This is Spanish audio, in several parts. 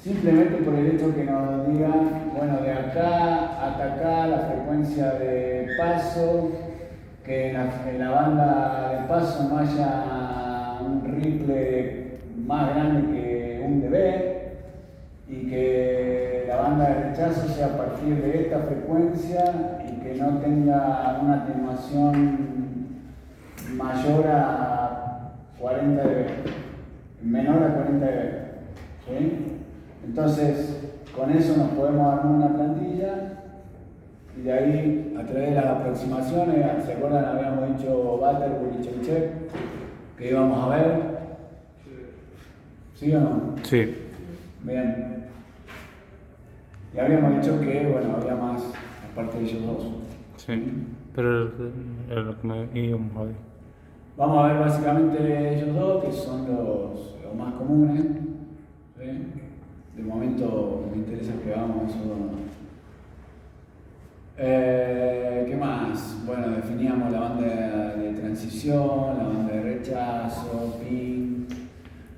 simplemente por el hecho que nos digan, bueno, de acá hasta acá la frecuencia de paso, que en la banda de paso no haya un ripple más grande que un dB, y que la banda de rechazo sea a partir de esta frecuencia y que no tenga una atenuación mayor a 40 dB, menor a 40 dB. ¿Sí? Entonces, con eso nos podemos armar una plantilla y de ahí, a través de las aproximaciones, ¿se acuerdan? Habíamos dicho Butterworth y Chebyshev que íbamos a ver. ¿Sí o no? Sí. Bien. Y habíamos dicho que, bueno, había más aparte de ellos dos. Sí, pero es lo que me íbamos a ver. Vamos a ver básicamente ellos dos, que son los más comunes. ¿Sí? De momento me interesa que hagamos esos dos. ¿Qué más? Bueno, definíamos la banda de transición, la banda de rechazo, ping,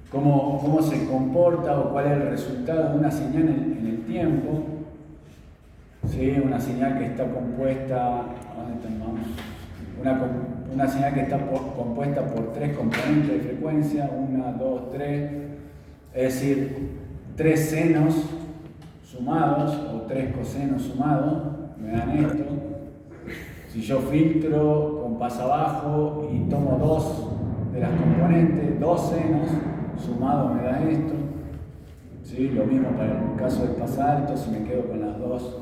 cómo se comporta o cuál es el resultado de una señal en el tiempo. ¿Sí? Una señal que está compuesta, una señal que está compuesta por tres componentes de frecuencia, 1, 2, 3, es decir, 3 senos sumados o 3 cosenos sumados, me dan esto. Si yo filtro con pasabajo y tomo 2 de las componentes, 2 senos sumados me da esto. ¿Sí? Lo mismo para el caso del pasalto, si me quedo con las 2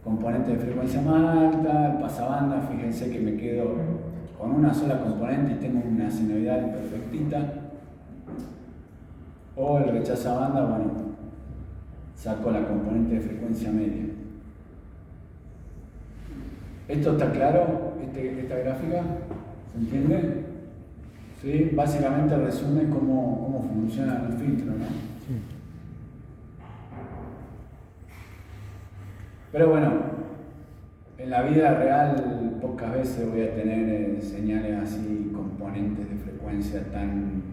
componentes de frecuencia más alta, el pasabanda, fíjense que me quedo con una sola componente y tengo una senoidal perfectita. O el rechazabanda, bueno, saco la componente de frecuencia media. ¿Esto está claro? ¿Esta gráfica? ¿Se entiende? ¿Sí? Básicamente resume cómo funciona el filtro, ¿no? Sí. Pero bueno, en la vida real pocas veces voy a tener señales así, componentes de frecuencia tan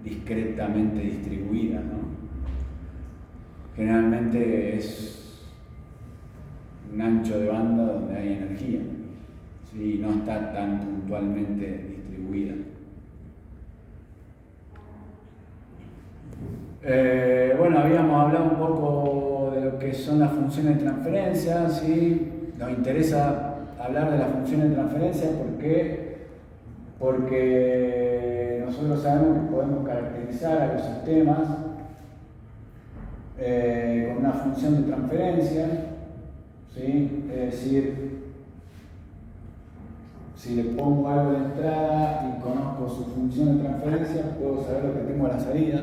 discretamente distribuidas, ¿no? Generalmente es un ancho de banda donde hay energía, ¿sí? No está tan puntualmente distribuida. Bueno, habíamos hablado un poco de lo que son las funciones de transferencia, ¿sí? Nos interesa hablar de las funciones de transferencia porque nosotros sabemos que podemos caracterizar a los sistemas con una función de transferencia, ¿sí? Es decir, si le pongo algo de entrada y conozco su función de transferencia, puedo saber lo que tengo a la salida.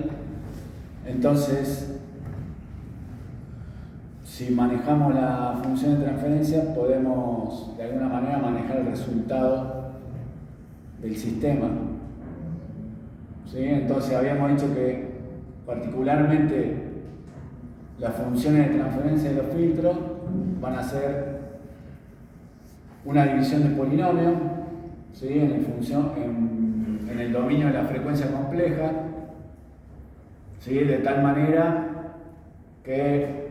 Entonces, si manejamos la función de transferencia, podemos de alguna manera manejar el resultado del sistema. ¿Sí? Entonces, habíamos dicho que particularmente las funciones de transferencia de los filtros van a ser una división de polinomio, ¿sí? en el dominio de la frecuencia compleja, ¿sí? De tal manera que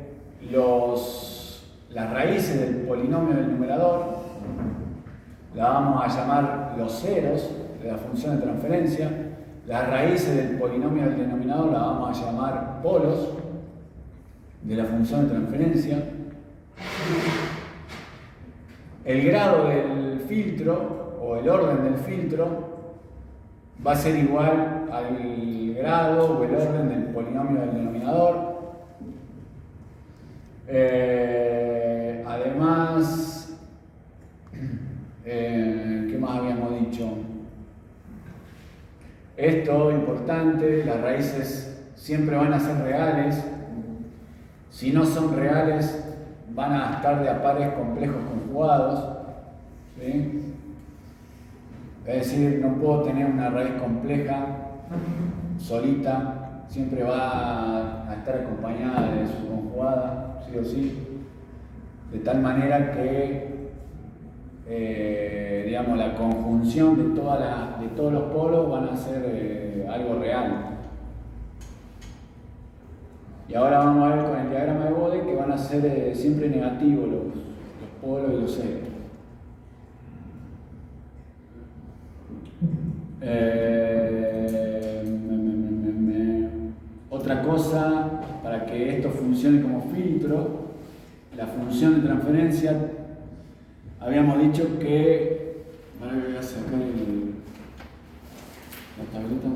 las raíces del polinomio del numerador la vamos a llamar los ceros de la función de transferencia, las raíces del polinomio del denominador la vamos a llamar polos de la función de transferencia. El grado del filtro o el orden del filtro va a ser igual al grado o el orden del polinomio del denominador. Además, ¿qué más habíamos dicho? Esto importante, las raíces siempre van a ser reales. Si no son reales, van a estar de a pares complejos conjugados, ¿sí? Es decir, no puedo tener una raíz compleja solita, siempre va a estar acompañada de su conjugada, sí o sí, de tal manera que digamos, la conjunción de todos los polos van a ser algo real. Y ahora vamos a ver con el diagrama de Bode que van a ser siempre negativos los polos y los ejes. Otra cosa, para que esto funcione como filtro, la función de transferencia, habíamos dicho que... Ahora voy a sacar la tableta.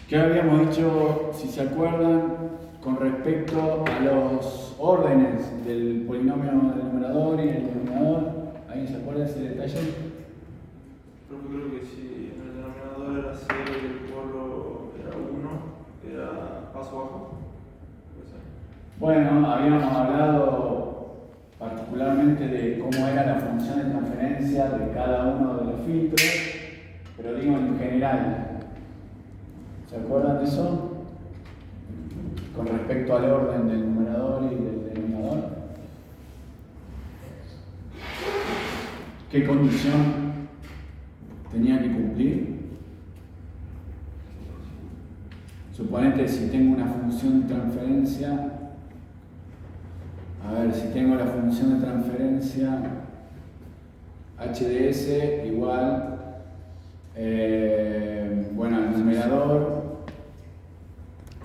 ¿Qué habíamos dicho, si se acuerdan, con respecto a los órdenes del polinomio del numerador y el denominador? ¿Alguien se acuerda de ese detalle? Creo que sí, en el denominador era 0 y el polo era 1, era paso bajo. Bueno, habíamos hablado particularmente de cómo era la función de transferencia de cada uno de los filtros, pero digo en general. ¿Se acuerdan de eso? Con respecto al orden del numerador y del denominador. ¿Qué condición tenía que cumplir? Suponete si tengo una función de transferencia. A ver, si tengo la función de transferencia HDS igual, bueno, el numerador,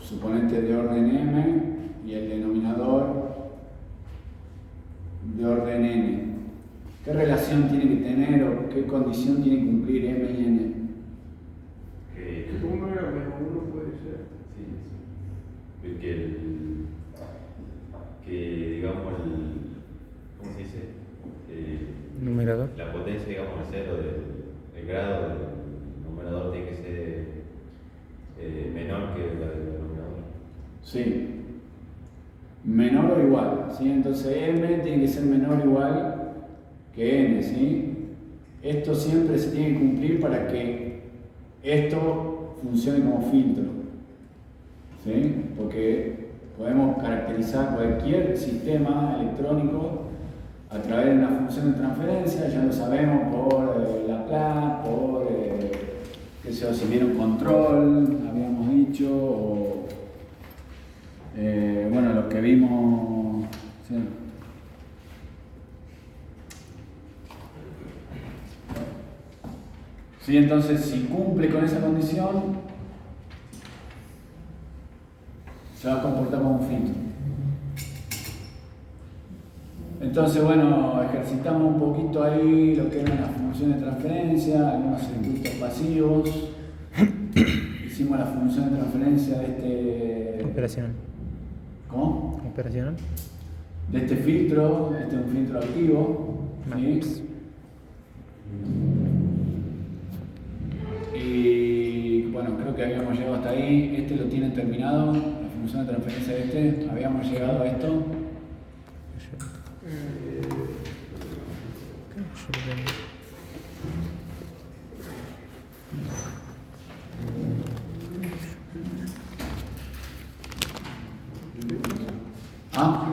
suponete de orden m, y el denominador de orden n. ¿Qué relación tiene que tener o qué condición tiene que cumplir m y n? Que el 1 era menos 1 puede ser. Sí. Que digamos, ¿cómo se dice? Numerador. La potencia, digamos, el cero el grado del numerador tiene que ser menor que la del denominador. Sí. Menor o igual, ¿sí? Entonces m tiene que ser menor o igual que n, ¿sí? Esto siempre se tiene que cumplir para que esto funcione como filtro, ¿sí? Porque podemos caracterizar cualquier sistema electrónico a través de una función de transferencia, ya lo sabemos por Laplace, por qué sé yo, si viene un control, habíamos dicho, o bueno, lo que vimos. ¿Sí? Sí, entonces si cumple con esa condición, se va a comportar como un filtro. Entonces, bueno, ejercitamos un poquito ahí lo que eran las funciones de transferencia, algunos circuitos pasivos. Hicimos la función de transferencia de este... Operacional. ¿Cómo? Operacional. De este filtro, este es un filtro activo. ¿Sí? Y bueno, creo que habíamos llegado hasta ahí. Este lo tienen terminado, la función de transferencia de este. Habíamos llegado a esto. ¿Ah?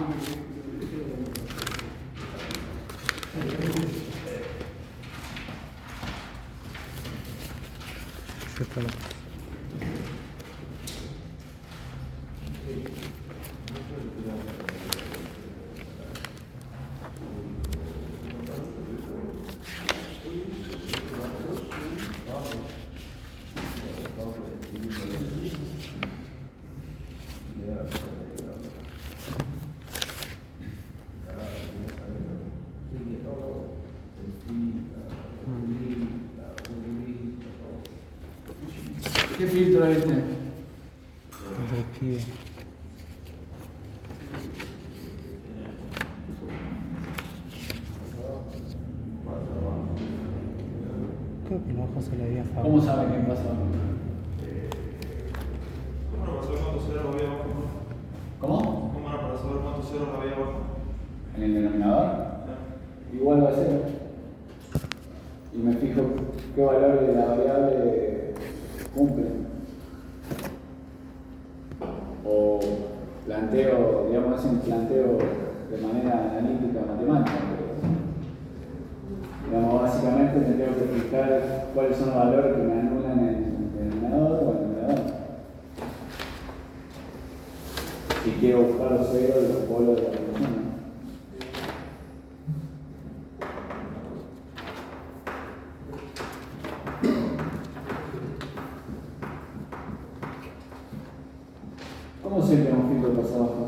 ¿Qué filtro es este? Creo que el ojo se le había faltado. ¿Cómo sabe qué pasó? ¿Cómo era para saber cuántos ceros había abajo? ¿Cómo? ¿Cómo era para saber cuántos ceros había abajo? En el denominador. Igual va a ser. Y me fijo qué valor de la variable cumple. O planteo, digamos, es un planteo de manera analítica matemática. Digamos, básicamente me tengo que fijar cuáles son los valores que me anulan en el denominador o en el numerador. si quiero buscar los ceros de los polos de la función. ¿Cómo sé que un filtro pasa abajo?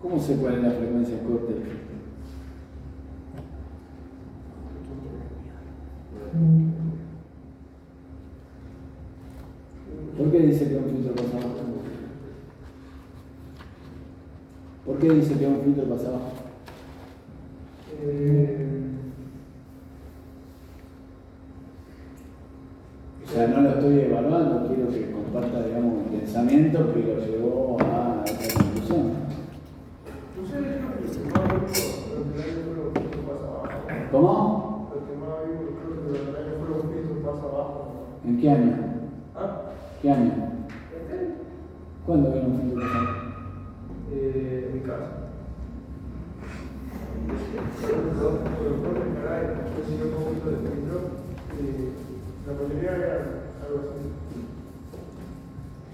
¿Cómo sé cuál es la frecuencia corta del filtro? ¿Por qué dice que un filtro pasa abajo? ¿Por qué dice que un filtro pasa abajo? O sea, no lo estoy evaluando, quiero que comparta, digamos, un pensamiento que lo llevó a esta conclusión. ¿Cómo? ¿En qué año? ¿Qué año? ¿Cuándo vino un filtro pasado? En mi casa. La mayoría era algo así.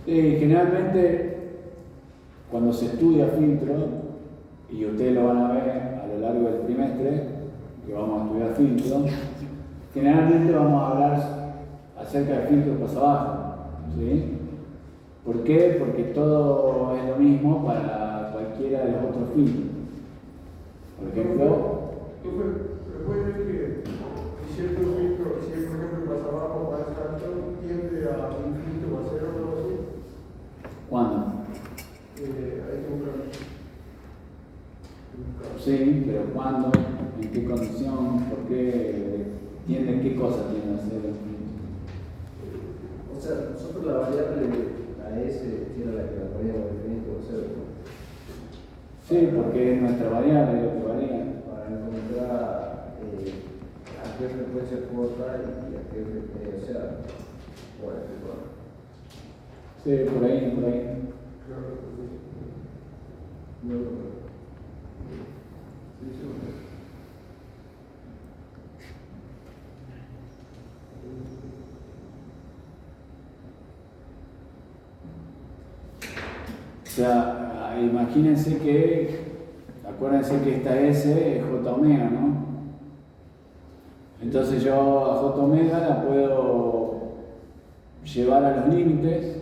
Generalmente, cuando se estudia filtro, y ustedes lo van a ver a lo largo del trimestre, que vamos a estudiar filtro, generalmente vamos a hablar acerca del filtro paso abajo. ¿Sí? ¿Por qué? Porque todo es lo mismo para cualquiera de los otros filtros. Por ejemplo, Recuerden que cierto filtro, si por ejemplo pasa abajo para el tanto, tiende a infinito o a cero o algo así. ¿cuándo? Hay que buscar. Sí, pero ¿cuándo? ¿En qué condición? ¿Por qué? ¿Tiende qué cosa tiende a hacer el filtro? O sea, nosotros la variable a S era la que la poníamos infinito o cero, ¿no? Sí, porque es nuestra variable lo que varía. Para encontrar a qué frecuencia corta y a qué frecuencia, o sea, bueno, Sí, por ahí, por ahí. no, sí, sí, O sea, imagínense que, acuérdense que esta S es J omega, ¿no? Entonces yo a J omega la puedo llevar a los límites,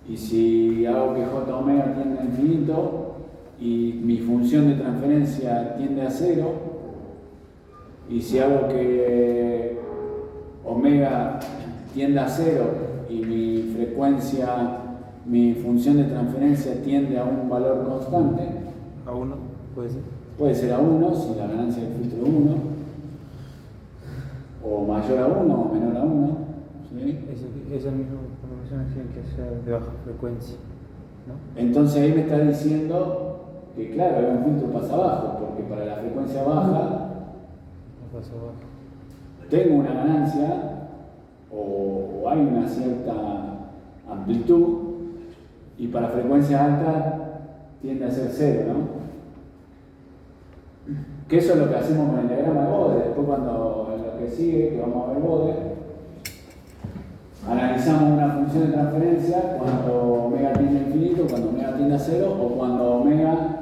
y si hago que J omega tiende a infinito y mi función de transferencia tiende a cero, y si hago que omega tienda a cero y mi frecuencia, mi función de transferencia tiende a un valor constante, ¿A uno? ¿Puede ser? puede ser a 1 si la ganancia del filtro es 1, o mayor a 1 o menor a 1. ¿Sí? Esa misma información tiene que ser de baja frecuencia, ¿no? Entonces ahí me está diciendo que claro, es un filtro pasa abajo, porque para la frecuencia baja No pasa abajo. tengo una ganancia o hay una cierta amplitud, y para frecuencias altas tiende a ser cero, ¿no? Que eso es lo que hacemos con el diagrama de Bode. Después cuando en lo que sigue, que vamos a ver Bode, analizamos una función de transferencia cuando omega tiende a infinito, cuando omega tiende a cero, o cuando omega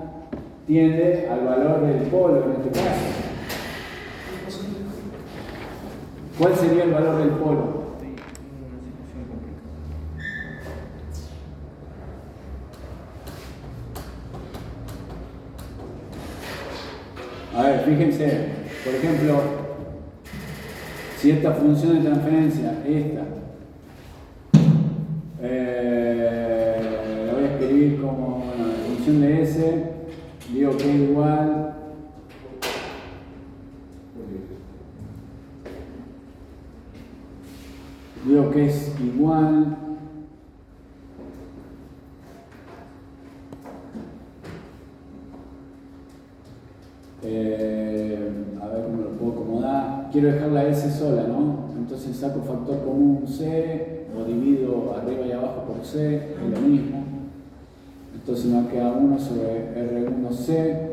tiende al valor del polo en este caso. ¿Cuál sería el valor del polo? A ver, fíjense, por ejemplo, si esta función de transferencia, esta, la voy a escribir como bueno, la función de S, digo que es igual a ver, quiero dejar la S sola, ¿no? Entonces saco factor común C, o divido arriba y abajo por C, es lo mismo. Entonces me queda 1 sobre R1C.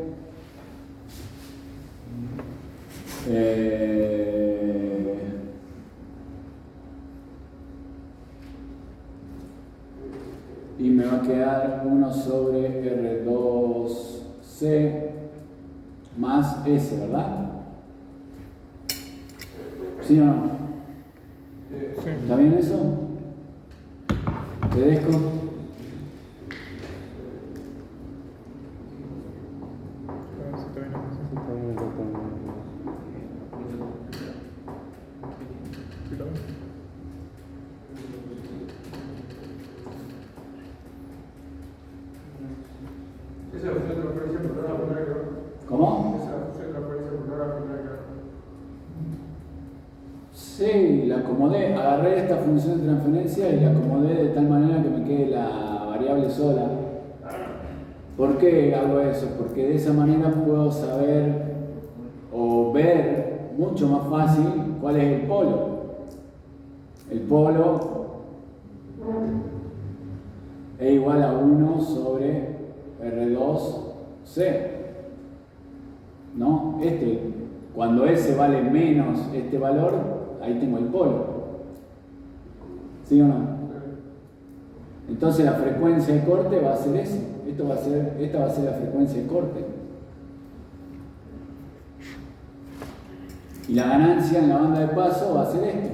Y me va a quedar 1 sobre R2C más S, ¿verdad? ¿Sí o no? ¿Está bien eso? ¿Tedesco? Esa función de transferencia por la primera. ¿Cómo? Esa función de transferencia por la primera. Sí, la acomodé, agarré esta función de transferencia y la acomodé de tal manera que me quede la variable sola. ¿Por qué hago eso? Porque de esa manera puedo saber o ver mucho más fácil cuál es el polo. El polo es igual a 1 sobre R2C. ¿No? Cuando S vale menos este valor, ahí tengo el polo. ¿Sí o no? Entonces la frecuencia de corte va a ser esa. Esta va a ser la frecuencia de corte. Y la ganancia en la banda de paso va a ser esto.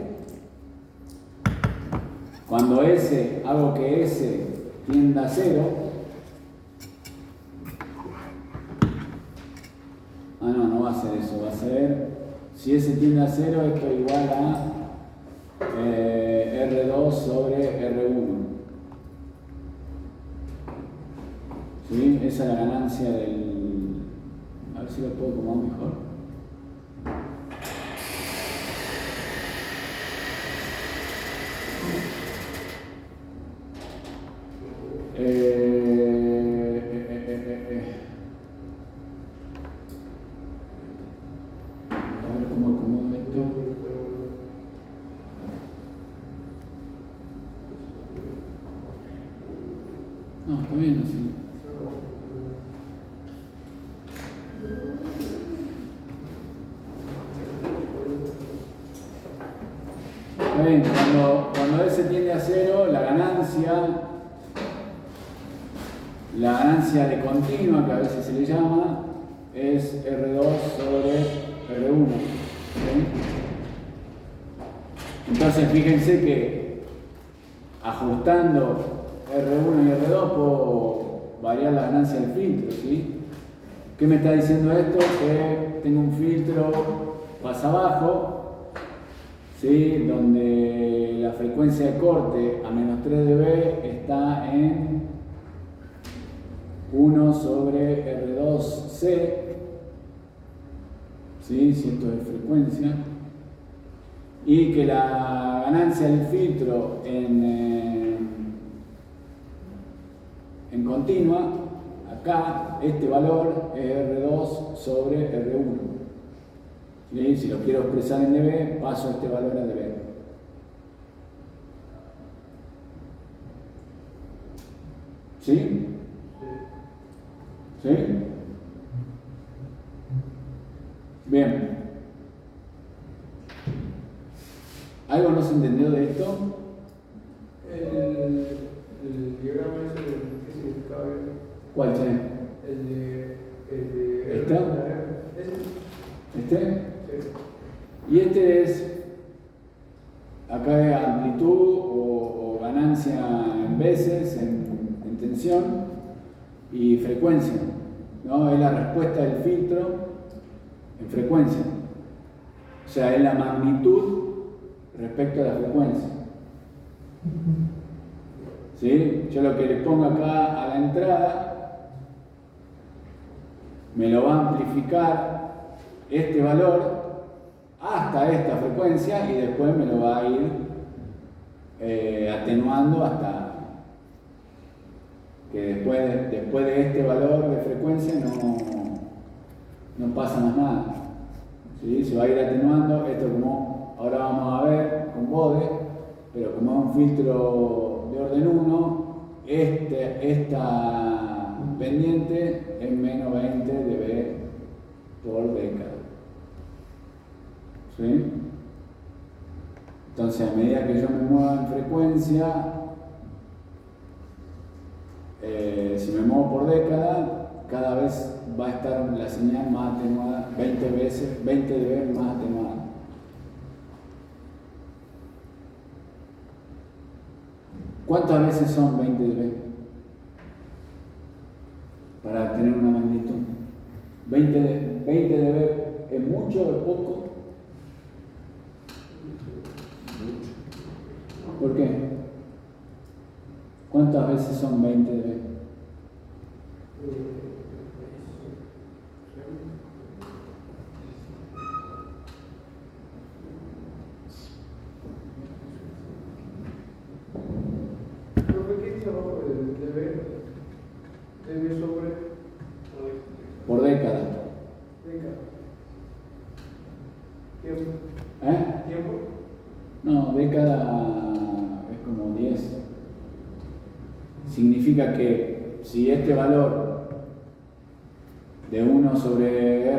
Cuando hago que S tienda a 0, no va a ser eso, va a ser, si S tiende a 0, esto es igual a R2 sobre R1. ¿Sí? Esa es la ganancia del... A ver si lo puedo acomodar mejor. A ver cómo acomodo esto. No, está bien así. Está bien, cuando S tiende a 0, la ganancia de continua, que a veces se le llama, es R2 sobre R1. ¿Sí? Entonces fíjense que ajustando R1 y R2 puedo variar la ganancia del filtro. ¿Sí? ¿Qué me está diciendo esto? Que tengo un filtro pasa abajo, ¿sí? Donde la frecuencia de corte a menos 3 dB está en 1 sobre R2C, ¿sí? Si esto es frecuencia, y que la ganancia del filtro en continua, acá, este valor es R2 sobre R1. ¿Sí? Si lo quiero expresar en dB, paso este valor a dB. ¿Sí? ¿Sí? Bien. ¿Algo no se entendió de esto? El diagrama ese, ¿qué significaba? ¿Cuál es? El de ¿Este? ¿Este? Sí. Y este es, acá es amplitud o ganancia en veces, en tensión y frecuencia, ¿no? Es la respuesta del filtro en frecuencia. O sea, es la magnitud respecto a la frecuencia. ¿Sí? Yo lo que le pongo acá a la entrada me lo va a amplificar este valor hasta esta frecuencia y después me lo va a ir atenuando hasta que después de este valor de frecuencia no pasa más nada. ¿sí? Se va a ir atenuando. Esto como ahora vamos a ver con Bode, pero como es un filtro de orden 1, esta pendiente es menos 20 dB por década. ¿Sí? Entonces, a medida que yo me mueva en frecuencia, si me muevo por década, cada vez va a estar la señal más atenuada, 20 dB más atenuada. ¿Cuántas veces son 20 dB? Para tener una magnitud. 20 dB es mucho o es poco. ¿Por qué? ¿Cuántas veces son 20 dB? Profe, ¿qué dice abajo del dB? DB sobre Por década. década. ¿Tiempo? ¿Tiempo? No, década es como 10. Significa que si este valor de 1 sobre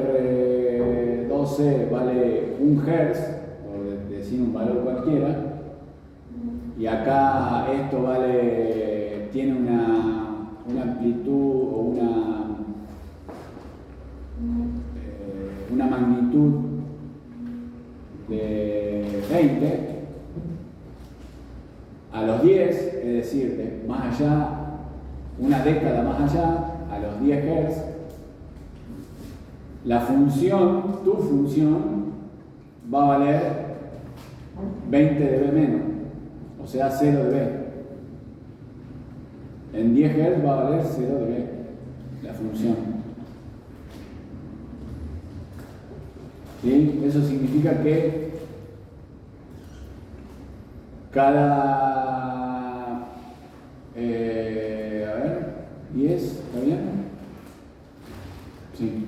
R12 vale 1 Hz, por decir un valor cualquiera, y acá esto tiene una amplitud o una magnitud de 20, a los 10, es decir, más allá, una década más allá, a los 10 Hz, tu función, va a valer 20 dB menos, o sea, 0 dB. En 10 Hz va a valer 0 dB la función. ¿Sí? Eso significa que cada 10, ¿está bien? Sí.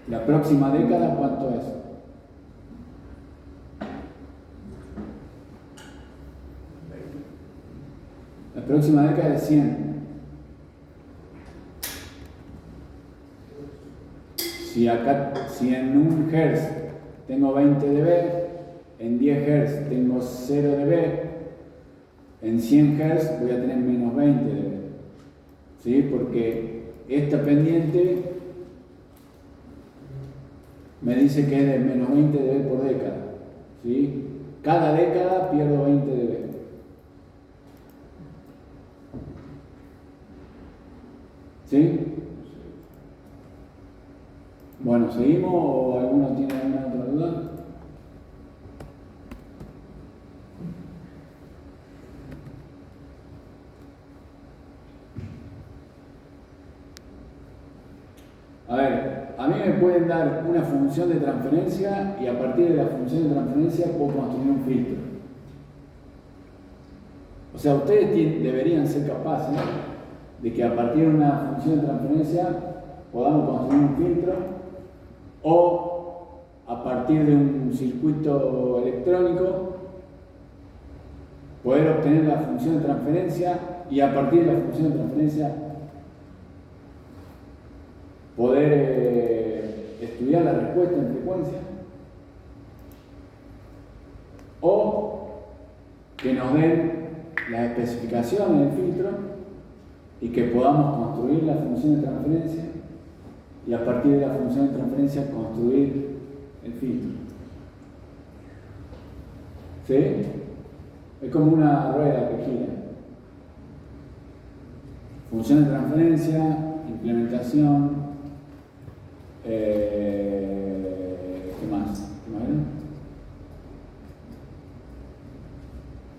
La próxima década, ¿cuánto es? La próxima década es 100. Si en 1 Hz tengo 20 dB, en 10 Hz tengo 0 dB, en 100 Hz voy a tener menos 20 dB. ¿Sí? Porque esta pendiente me dice que es de menos 20 dB por década. ¿Sí? Cada década pierdo 20 dB. ¿Sí? Bueno, ¿seguimos o alguno tiene alguna otra duda? A ver, a mí me pueden dar una función de transferencia y a partir de la función de transferencia puedo construir un filtro. O sea, ustedes deberían ser capaces de que a partir de una función de transferencia podamos construir un filtro, o a partir de un circuito electrónico poder obtener la función de transferencia y a partir de la función de transferencia poder estudiar la respuesta en frecuencia, o que nos den las especificaciones del filtro y que podamos construir la función de transferencia y a partir de la función de transferencia construir el filtro. ¿Sí? Es como una rueda que gira. Función de transferencia, implementación, ¿qué más? ¿Qué más era?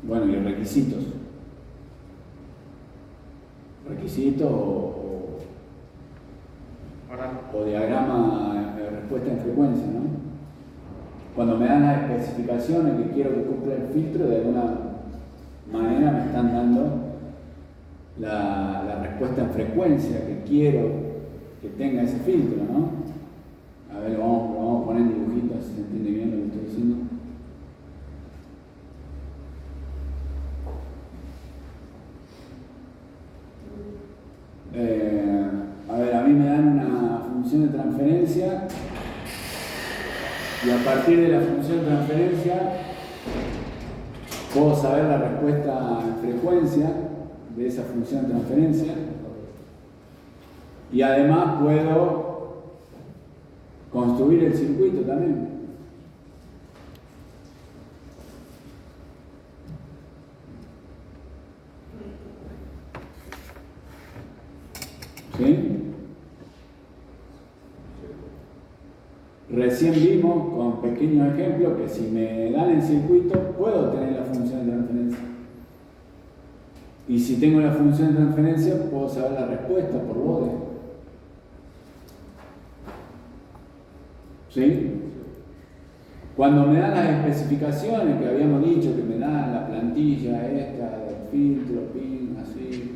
Bueno, y requisitos. Requisitos o diagrama de respuesta en frecuencia, ¿no? Cuando me dan las especificaciones que quiero que cumpla el filtro, de alguna manera me están dando la respuesta en frecuencia que quiero que tenga ese filtro, ¿no? A ver, lo vamos a poner en dibujitos, si se entiende bien lo que estoy diciendo. A ver, a mí me dan una función de transferencia y a partir de la función de transferencia puedo saber la respuesta en frecuencia de esa función de transferencia y además puedo construir el circuito también. ¿Sí? Recién vimos con pequeños ejemplos que si me dan el circuito puedo tener la función de transferencia. Y si tengo la función de transferencia puedo saber la respuesta por bode. ¿Sí? Cuando me dan las especificaciones que habíamos dicho que me dan la plantilla esta del filtro, pin, así,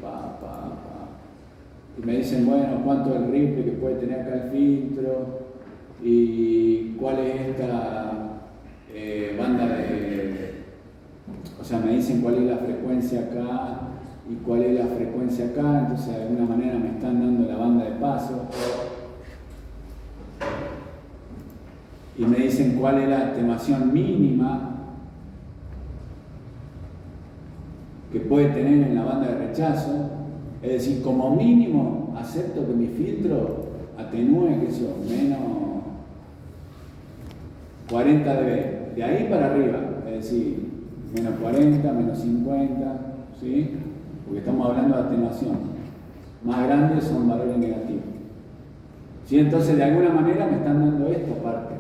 y me dicen, bueno, cuánto es el ripple que puede tener acá el filtro y cuál es esta banda de... O sea, me dicen cuál es la frecuencia acá y cuál es la frecuencia acá, entonces de alguna manera me están dando la banda de paso. Y me dicen cuál es la estimación mínima que puede tener en la banda de rechazo. Es decir, como mínimo acepto que mi filtro atenúe, que eso, menos 40 dB. De ahí para arriba, es decir, menos 40, menos 50, ¿sí? Porque estamos hablando de atenuación. Más grandes son valores negativos. ¿Sí? Entonces, de alguna manera me están dando esta parte.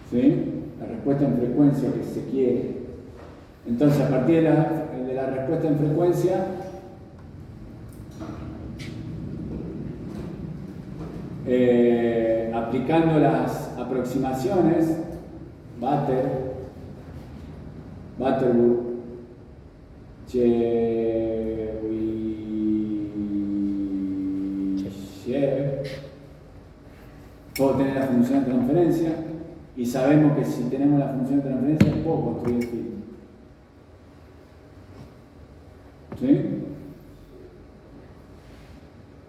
¿Sí? La respuesta en frecuencia que se quiere. Entonces, a partir de la respuesta en frecuencia, aplicando las aproximaciones, Butterworth, Chebyshev, puedo tener la función de transferencia y sabemos que si tenemos la función de transferencia puedo construir el filtro. ¿Sí?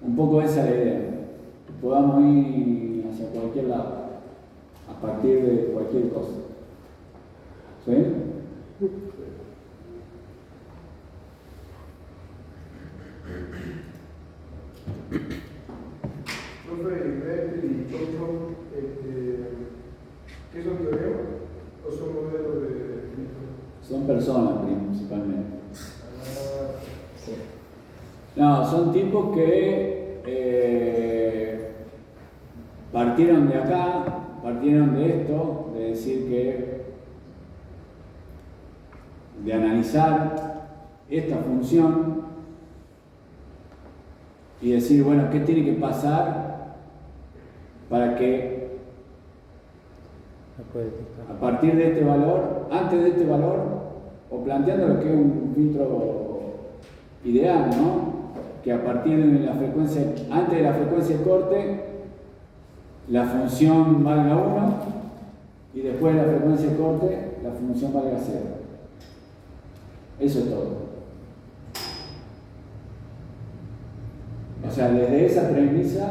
Un poco esa es la idea. Podamos ir hacia cualquier lado, a partir de cualquier cosa. ¿Sí? Profe, Merkel y Thomson, ¿qué son teoremas o son modelos de filtro? Son personas principalmente. No, son tipos que partieron de acá, partieron de esto, de decir que, de analizar esta función y decir, bueno, ¿qué tiene que pasar para que a partir de este valor, antes de este valor, o planteando lo que es un filtro ideal, ¿no? Que a partir de la frecuencia, antes de la frecuencia de corte, la función valga 1 y después de la frecuencia de corte, la función valga 0. Eso es todo. O sea, desde esa premisa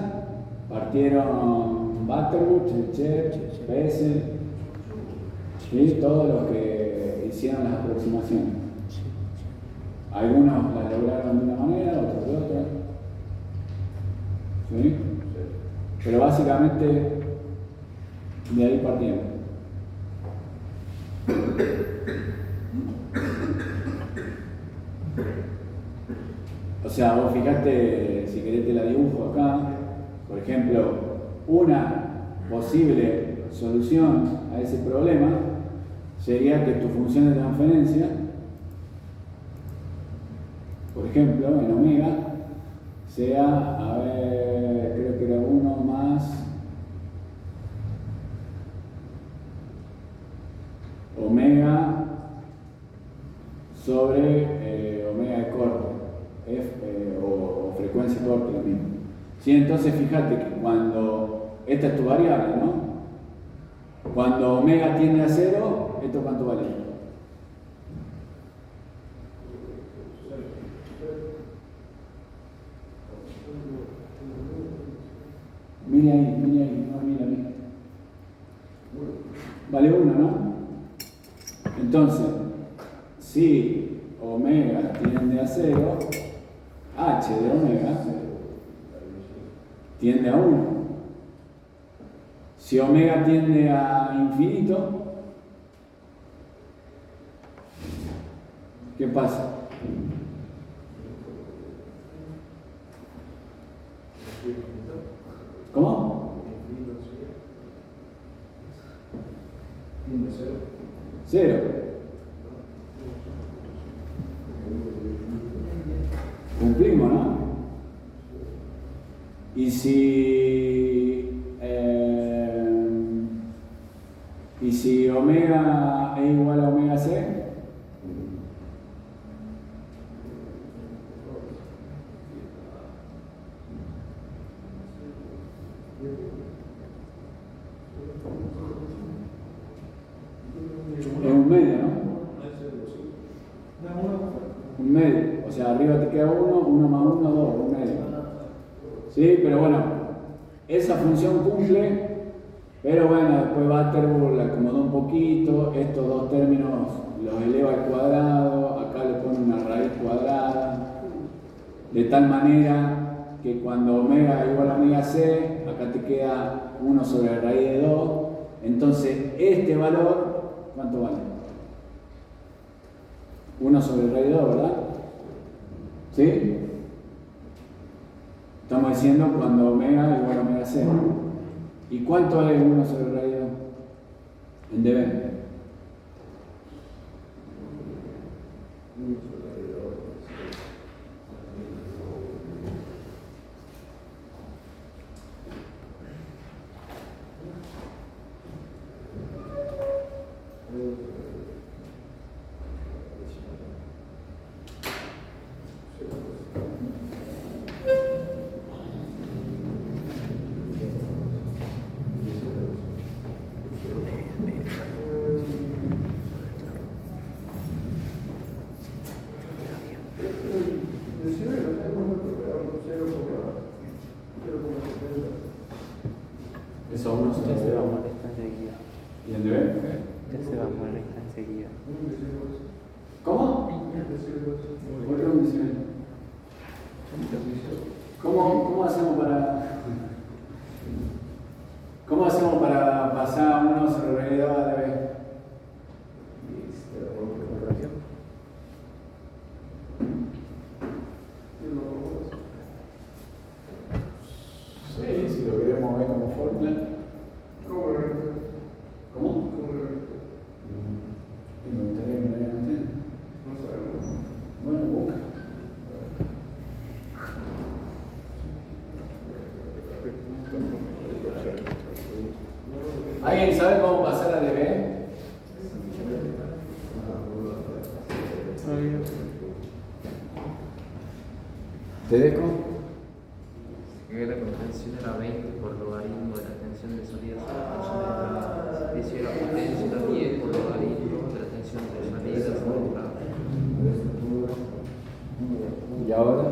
partieron Butterworth, Chebyshev, Bessel, ¿sí? Todos los que hicieron las aproximaciones. Algunos la lograron de una manera, otros de otra. ¿Sí? Pero básicamente de ahí partieron. O sea, vos fijate, si querés te la dibujo acá, por ejemplo, una posible solución a ese problema sería que tu función de transferencia, por ejemplo, en omega, sea, a ver, creo que era 1 más omega sobre omega de corte, o frecuencia frecuencia corta, lo mismo. ¿Sí? Entonces fíjate que cuando, esta es tu variable, ¿no? Cuando omega tiende a 0, ¿esto cuánto vale? Mira ahí, no mira ahí. Vale 1, ¿no? Entonces, si omega tiende a 0, h de omega tiende a 1. Si omega tiende a infinito, ¿qué pasa? ¿Cómo? Cero. Cumplimos, ¿no? Y si omega es igual a omega c, es un medio, ¿no? Un medio, o sea, arriba te queda 1 más 1, 2, un medio. ¿Sí? Pero bueno, esa función cumple, pero bueno, después Butterworth la acomodó un poquito, estos dos términos los eleva al cuadrado, acá le pone una raíz cuadrada, de tal manera que cuando omega es igual a omega c, acá te queda 1 sobre la raíz de 2, entonces este valor, ¿cuánto vale? 1 sobre la raíz de 2, ¿verdad? ¿Sí? Estamos diciendo cuando omega es igual a omega c. ¿Y cuánto es 1 sobre la raíz de 2? En dB. Eso 1 sobre Ya se la va a raíz. molestar enseguida. ¿Y en dB? Ya se va a molestar enseguida. ¿Cómo? ¿Por qué un decibel? ¿Cómo hacemos para pasar 1 sobre la raíz de 2 a dB? Sí, si lo queremos ver como fórmula. ¿Cómo? Me gustaría que me lo entiendan. Bueno, busca. ¿Alguien sabe cómo pasar a dB? ¿Te dejo? Que la contención era 20 por logaritmo de la tensión de salida sobre la tensión de entrada. Dice que la potencia era 10 por logaritmo de la tensión de salida sobre la entrada. ¿Y ahora?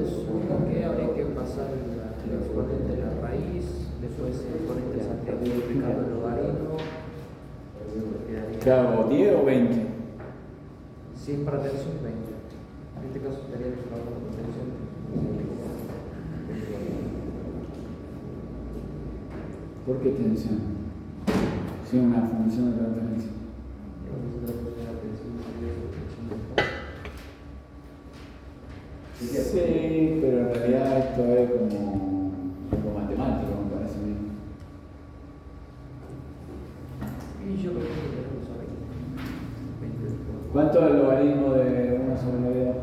Supongo que habría que pasar el exponente de la raíz, después el exponente de Santiago multiplicado el logaritmo. ¿Qué hago? ¿10 o 20? Si es para tensión 20. En este caso estaría el valor de tensión. ¿Por qué tensión? Si es una función de transferencia. Sí, pero en realidad esto es como algo matemático, me parece a mí. Y yo creo que tenemos ahí 20. ¿Cuánto es el logaritmo de 1 sobre la vida?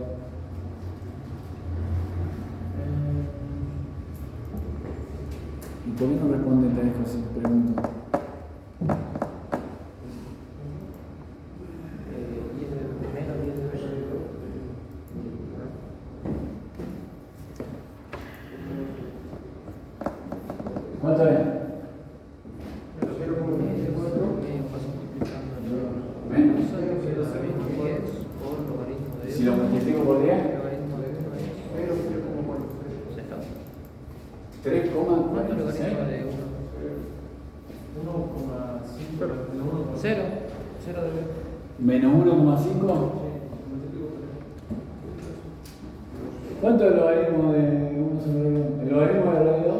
¿Y por qué no responde te dejo si te pregunto? ¿Cuánto es? 0,24 Vas multiplicando Menos. 10 por logaritmo de Si lo multiplico por 10, logaritmo de 1 es menos 0,4. 3,46. ¿Cuánto logaritmo de 1? 1,5. 0. 0 de 1. Menos 1,5. ¿Cuánto es el logaritmo de 1 sobre 2? ¿El logaritmo de raíz de 2?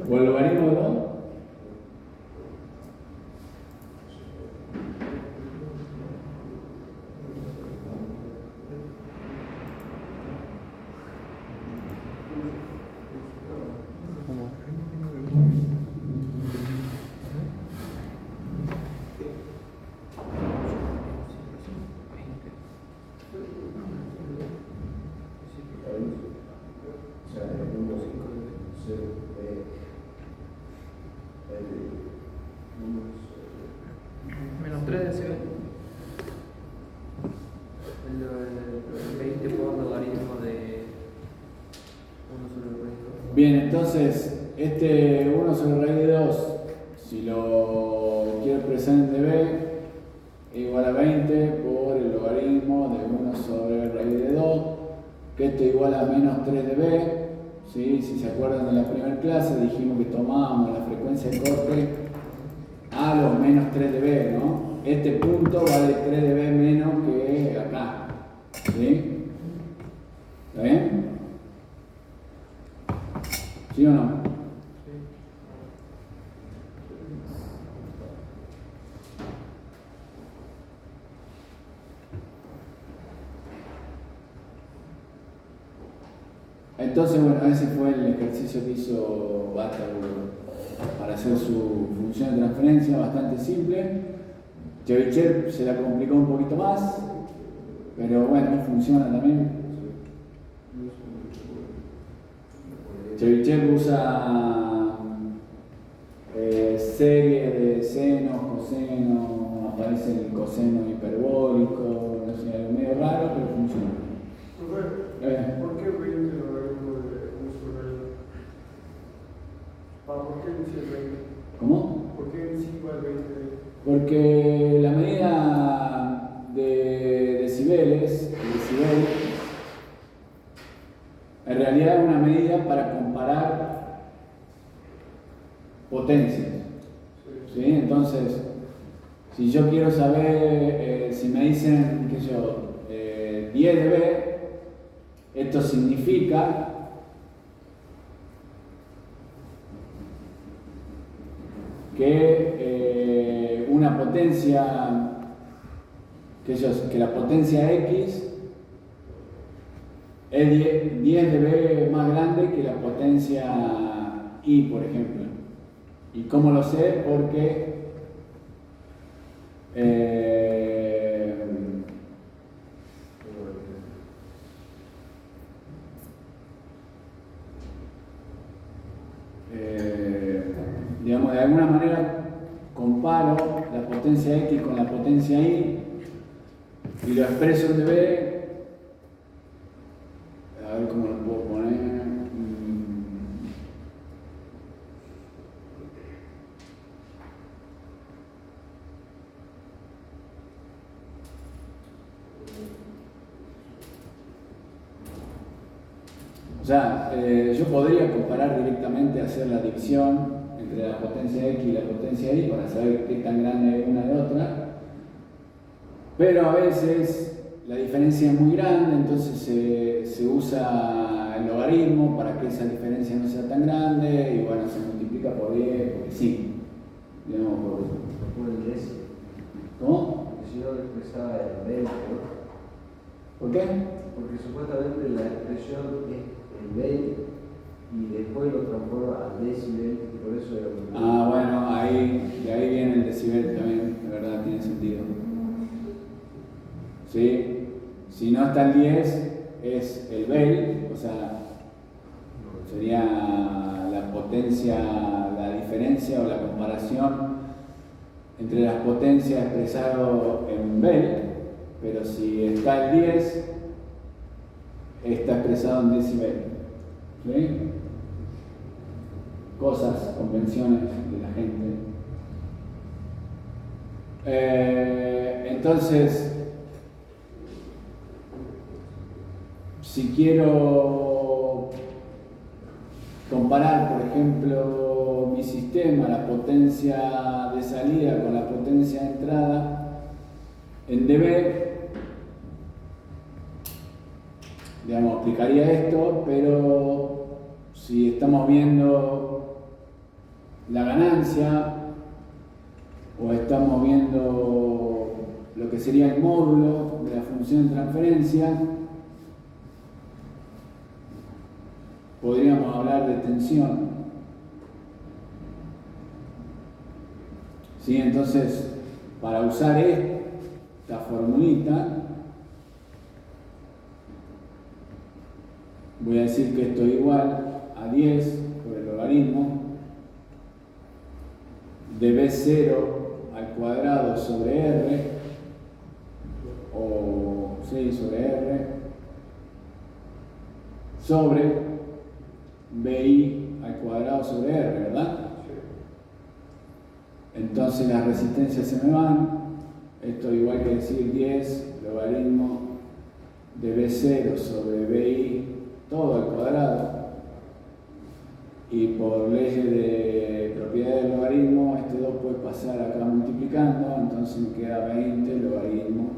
¿O el logaritmo de 2? O sea, el 1,5 Menos 3 decibeles. El 20 por logaritmo de 1 sobre raíz de 2. Bien, entonces, este 1 sobre raíz de 2, si lo quiero expresar en dB, es igual a 20 por el logaritmo de 1 sobre raíz de 2, que esto es igual a menos 3 dB. ¿Sí? Si se acuerdan de la primera clase, dijimos que tomábamos la frecuencia de corte a los menos 3 dB, ¿no? Este punto vale 3 dB menos que acá. ¿Sí? ¿Está bien? ¿Sí o no? Entonces, bueno, ese fue el ejercicio que hizo Butterworth para hacer su función de transferencia, bastante simple. Chebyshev se la complicó un poquito más, pero bueno, funciona también. Chebyshev usa serie de senos, cosenos, aparece el coseno hiperbólico, no sé, algo medio raro, pero funciona. ¿Por qué 20 logaritmo de 1 sobre raíz? ¿Por qué dice 20? ¿Cómo? ¿Por qué en sí va el 20? Porque la medida de decibeles, el decibel, en realidad es una medida para comparar potencias. ¿Sí? Entonces, si yo quiero saber, si me dicen, qué sé yo, 10 dB, esto significa que una potencia, que la potencia X es 10 dB más grande que la potencia Y, por ejemplo. ¿Y cómo lo sé? Porque digamos, de alguna manera comparo la potencia X con la potencia Y y lo expreso en dB. A ver cómo lo puedo poner. O sea, yo podría comparar directamente, hacer la adicción entre la potencia X y la potencia Y para saber qué tan grande es una de otra, pero a veces la diferencia es muy grande, entonces se usa el logaritmo para que esa diferencia no sea tan grande y bueno, se multiplica por 10, porque sí, digamos por el décimo. ¿Cómo? Porque si no lo expresaba en 20, ¿no? ¿Por qué? Porque supuestamente la expresión es el 20 y después lo transforma al decibel, y por eso era un... Ah, bueno, de ahí viene el decibel también, de verdad tiene sentido. ¿Sí? Si no está el 10, es el Bell, o sea, sería la potencia, la diferencia o la comparación entre las potencias expresado en Bell, pero si está el 10, está expresado en decibel. ¿Sí? Cosas, convenciones de la gente. Entonces, si quiero comparar, por ejemplo, mi sistema, la potencia de salida con la potencia de entrada, en dB, digamos, explicaría esto, pero si estamos viendo la ganancia o estamos viendo lo que sería el módulo de la función de transferencia, podríamos hablar de tensión. ¿Sí? Entonces, para usar esta formulita, voy a decir que esto es igual a 10 por el logaritmo de B0 al cuadrado sobre R, o 6 sobre R, sobre BI al cuadrado sobre R, ¿verdad? Entonces las resistencias se me van. Esto es igual que decir 10 logaritmo de B0 sobre BI todo al cuadrado, y por leyes de propiedad del logaritmo este 2 puede pasar acá multiplicando, entonces me queda 20 logaritmo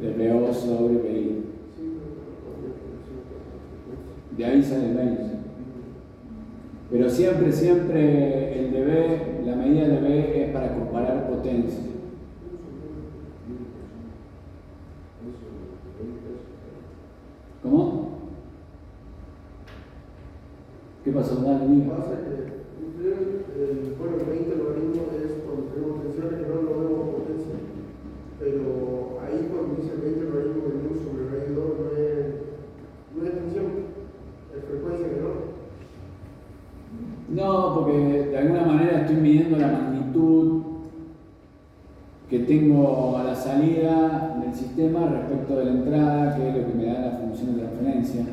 de BO sobre BI. De ahí sale el 20. Pero siempre el dB, la medida de dB es para comparar potencia. ¿Cómo? ¿Qué pasó? Dale, diga. Pasa que bueno, el 20 logaritmo es cuando tenemos tensiones que no lo vemos potencia. Pero ahí cuando dice 20 logaritmo de 1 sobre raíz 2 no es tensión, es frecuencia menor. No, porque de alguna manera estoy midiendo la magnitud que tengo a la salida del sistema respecto de la entrada, que es lo que me da la función de transferencia.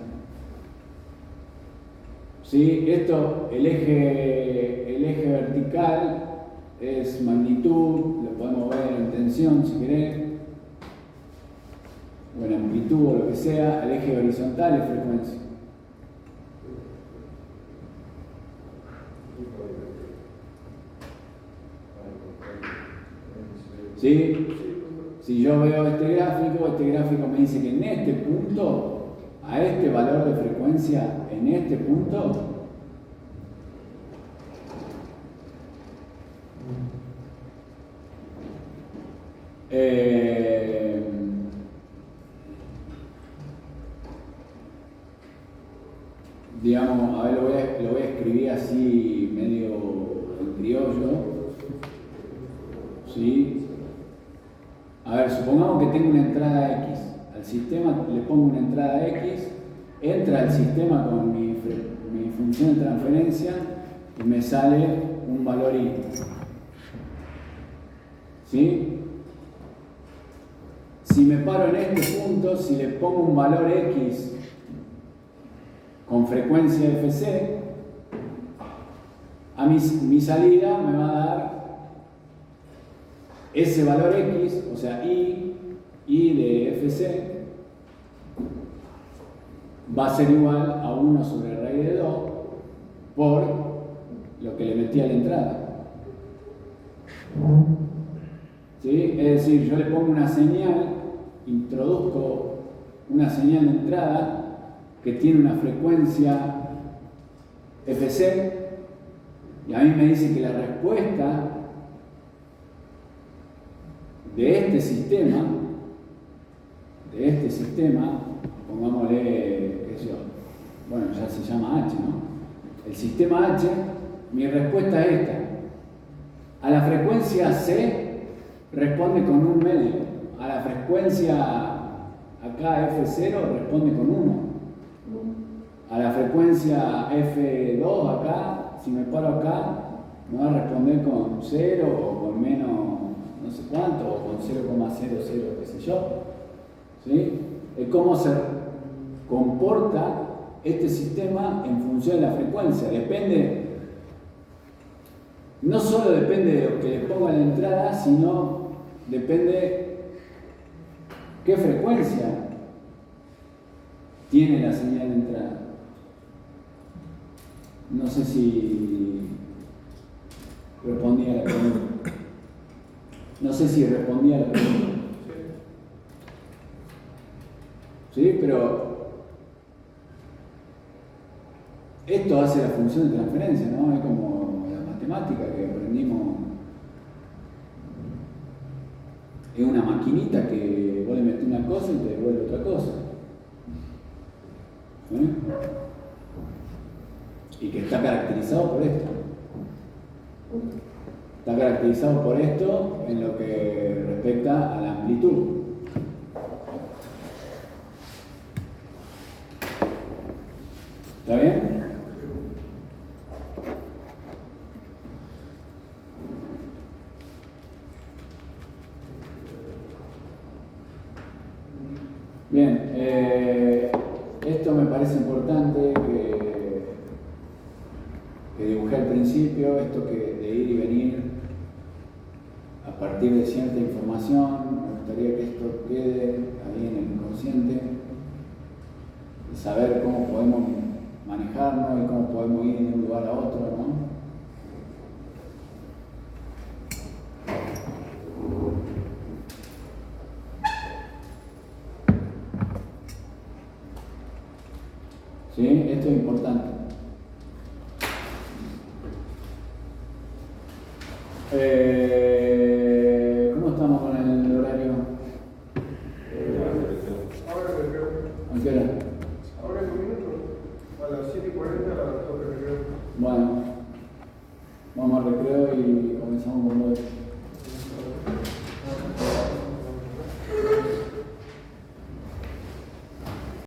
¿Sí? Esto, el eje vertical es magnitud, lo podemos ver en tensión si querés, o en amplitud o lo que sea. El eje horizontal es frecuencia. ¿Sí? Si yo veo este gráfico me dice que en este punto, a este valor de frecuencia, en este punto, digamos, a ver, lo voy a escribir así medio en criollo, ¿sí? A ver, supongamos que tengo una entrada X, al sistema le pongo una entrada X, entra al sistema con mi función de transferencia y me sale un valor Y. ¿Sí? Si me paro en este punto, si le pongo un valor X con frecuencia FC, a mi salida me va a dar ese valor X, o sea, I de FC, va a ser igual a 1 sobre raíz de 2 por lo que le metí a la entrada. ¿Sí? Es decir, yo le pongo una señal, introduzco una señal de entrada que tiene una frecuencia FC, y a mí me dice que la respuesta de este sistema, pongámosle, qué sé yo, bueno, ya se llama H, ¿no? El sistema H, mi respuesta es esta. A la frecuencia C responde con un medio. A la frecuencia acá F0 responde con 1. A la frecuencia F2 acá, si me paro acá, me va a responder con 0 o con menos no sé cuánto, o con 0,00, qué sé yo. ¿Sí? Es cómo se comporta este sistema en función de la frecuencia. Depende, no solo depende de lo que le ponga en la entrada, sino depende qué frecuencia tiene la señal de entrada. No sé si respondía a la pregunta. No sé si respondía a la pregunta. ¿Sí? Pero esto hace la función de transferencia, ¿no? Es como la matemática que aprendimos. Es una maquinita que vos le metés una cosa y te devuelve otra cosa. ¿Sí? Y que está caracterizado por esto. Está caracterizado por esto en lo que respecta a la amplitud. ¿Está bien? Bien, esto me parece importante que dibujé al principio, esto que de ir y venir a partir de cierta información. Me gustaría que esto quede ahí en el inconsciente, y saber cómo podemos manejarnos y cómo podemos ir de un lugar a otro, ¿no? ¿Sí? Esto es importante. ¿Cómo estamos con el horario? Ahora recreo. ¿A qué hora? Ahora en un minuto. A las 7:40 toca recreo. Bueno, vamos al recreo y comenzamos con lo